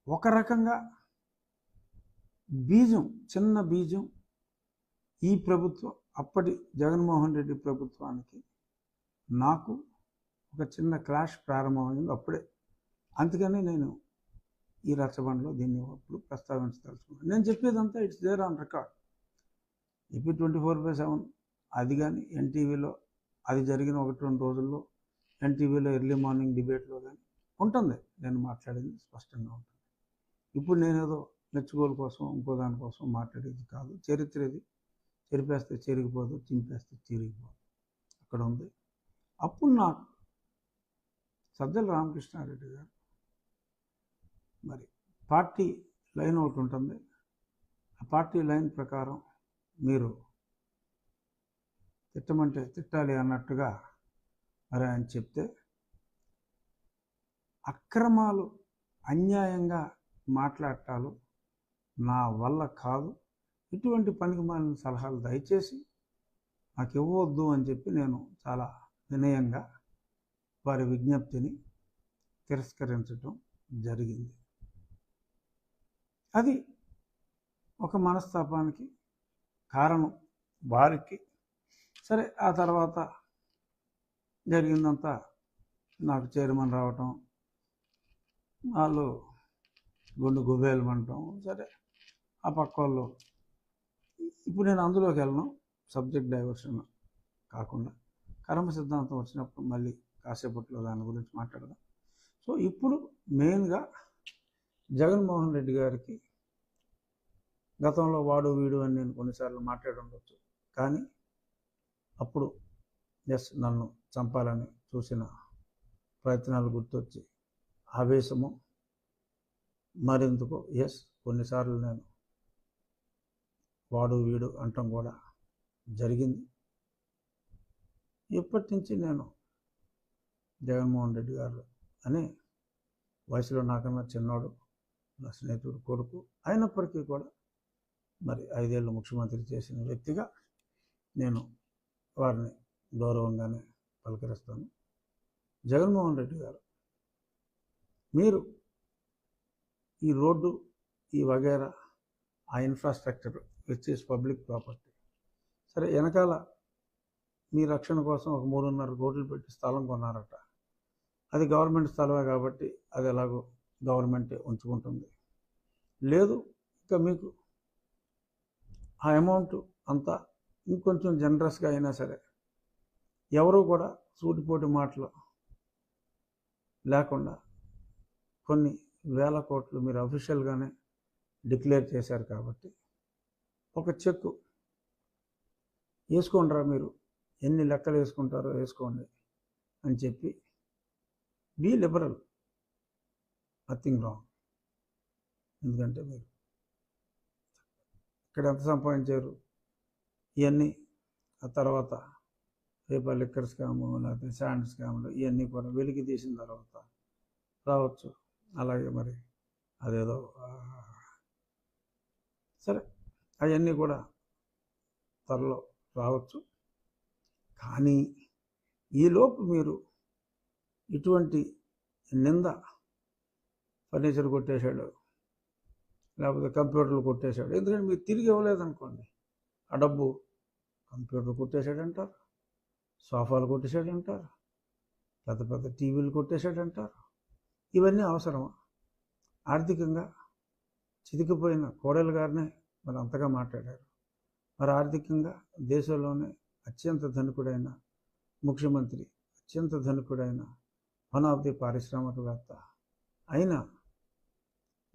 ఒక రకంగా బీజం, చిన్న బీజం ఈ ప్రభుత్వం, అప్పటి జగన్మోహన్ రెడ్డి ప్రభుత్వానికి నాకు ఒక చిన్న క్లాష్ ప్రారంభమైంది అప్పుడే. అందుకని నేను ఈ రచ్చబండలో దీన్ని అప్పుడు ప్రస్తావించదలుచుకున్నాను. నేను చెప్పేదంతా it's there on record. AP 24/7 అది కానీ ఎన్టీవీలో అది జరిగిన 1-2 రోజుల్లో ఎన్టీవీలో ఎర్లీ మార్నింగ్ డిబేట్లో కానీ ఉంటుంది. నేను మాట్లాడేది స్పష్టంగా ఉంటుంది. ఇప్పుడు నేనేదో మెచ్చుకోలు కోసం ఇంకో దానికోసం మాట్లాడేది కాదు. చరిత్ర ఇది. చెరిపేస్తే చెరిగిపోదు, చింపేస్తే చిరిగిపోదు. అక్కడ ఉంది. అప్పుడు నాకు సజ్జల రామకృష్ణారెడ్డి గారు మరి పార్టీ లైన్ ఒకటి ఉంటుంది. ఆ పార్టీ లైన్ ప్రకారం మీరు తిట్టమంటే తిట్టాలి అన్నట్టుగా మరి ఆయన చెప్తే, అక్రమాలు అన్యాయంగా మాట్లాడటాలు నా వల్ల కాదు, ఇటువంటి పనికిమాలిన సలహాలు దయచేసి నాకు ఇవ్వవద్దు అని చెప్పి నేను చాలా వినయంగా వారి విజ్ఞప్తిని తిరస్కరించడం జరిగింది. అది ఒక మనస్తాపానికి కారణం వారికి. సరే, ఆ తర్వాత జరిగిందంతా నాకు చైర్మన్ రావటం, వాళ్ళు గుండు గుబేలమంటాం. సరే, ఆ పక్క వాళ్ళు, ఇప్పుడు నేను అందులోకి వెళ్ళను, సబ్జెక్ట్ డైవర్షన్ కాకుండా కర్మ సిద్ధాంతం వచ్చినప్పుడు మళ్ళీ కాసేపట్లో దాని గురించి మాట్లాడదాం. సో ఇప్పుడు మెయిన్గా జగన్మోహన్ రెడ్డి గారికి గతంలో వాడు వీడు అని నేను కొన్నిసార్లు మాట్లాడి ఉండొచ్చు, కానీ అప్పుడు నన్ను చంపాలని చూసిన ప్రయత్నాలు గుర్తొచ్చి ఆవేశము మరెందుకో కొన్నిసార్లు నేను వాడు వీడు అంటాం కూడా జరిగింది. ఇప్పటి నుంచి నేను జగన్మోహన్ రెడ్డి గారు అనే వయసులో నాకన్నా చిన్నోడు, నా స్నేహితుడు కొడుకు అయినప్పటికీ కూడా మరి 5 ఏళ్ళు ముఖ్యమంత్రి చేసిన వ్యక్తిగా నేను వారిని గౌరవంగానే పలకరిస్తాను. జగన్మోహన్ రెడ్డి గారు, మీరు ఈ రోడ్డు, ఈ వగేరా, ఆ infrastructure which is public property, సరే వెనకాల మీ రక్షణ కోసం ఒక 3.5 కోట్లు పెట్టి స్థలం కొన్నారట. అది గవర్నమెంట్ స్థలమే కాబట్టి అది ఎలాగో గవర్నమెంటే ఉంచుకుంటుంది. లేదు, ఇంకా మీకు ఆ అమౌంట్ అంతా ఇంకొంచెం జనరస్గా అయినా సరే, ఎవరు కూడా సూటిపోటి మాటలు లేకుండా కొన్ని వేల కోట్లు మీరు అఫీషియల్గానే డిక్లేర్ చేశారు కాబట్టి ఒక చెక్కు వేసుకోండిరా, మీరు ఎన్ని లెక్కలు వేసుకుంటారో వేసుకోండి అని చెప్పి, బీ లిబరల్, నథింగ్ రాంగ్. ఎందుకంటే మీరు ఇక్కడ ఎంత సంపాదించారు ఇవన్నీ, ఆ తర్వాత రేపు లిక్కర్ స్కాము లేకపోతే శాండ్ స్కాములు ఇవన్నీ కూడా వెలికి తీసిన తర్వాత రావచ్చు. అలాగే మరి అదేదో సరే అవన్నీ కూడా త్వరలో రావచ్చు. కానీ ఈలోపు మీరు ఇటువంటి నింద, ఫర్నిచర్ కొట్టేశాడు లేకపోతే కంప్యూటర్లు కొట్టేశాడు, ఎందుకంటే మీరు తిరిగి ఇవ్వలేదనుకోండి ఆ డబ్బు, కంప్యూటర్ కొట్టేశాడంటారు, సోఫాలు కొట్టేశాడంటారు, పెద్ద పెద్ద టీవీలు కొట్టేశాడంటారు. ఇవన్నీ అవసరమా? ఆర్థికంగా చితికిపోయిన కోడెల గారినే మరి అంతగా మాట్లాడారు. మరి ఆర్థికంగా దేశంలోనే అత్యంత ధనికుడైన ముఖ్యమంత్రి, అత్యంత ధనికుడైన వన్ ఆఫ్ ది పారిశ్రామికవేత్త అయిన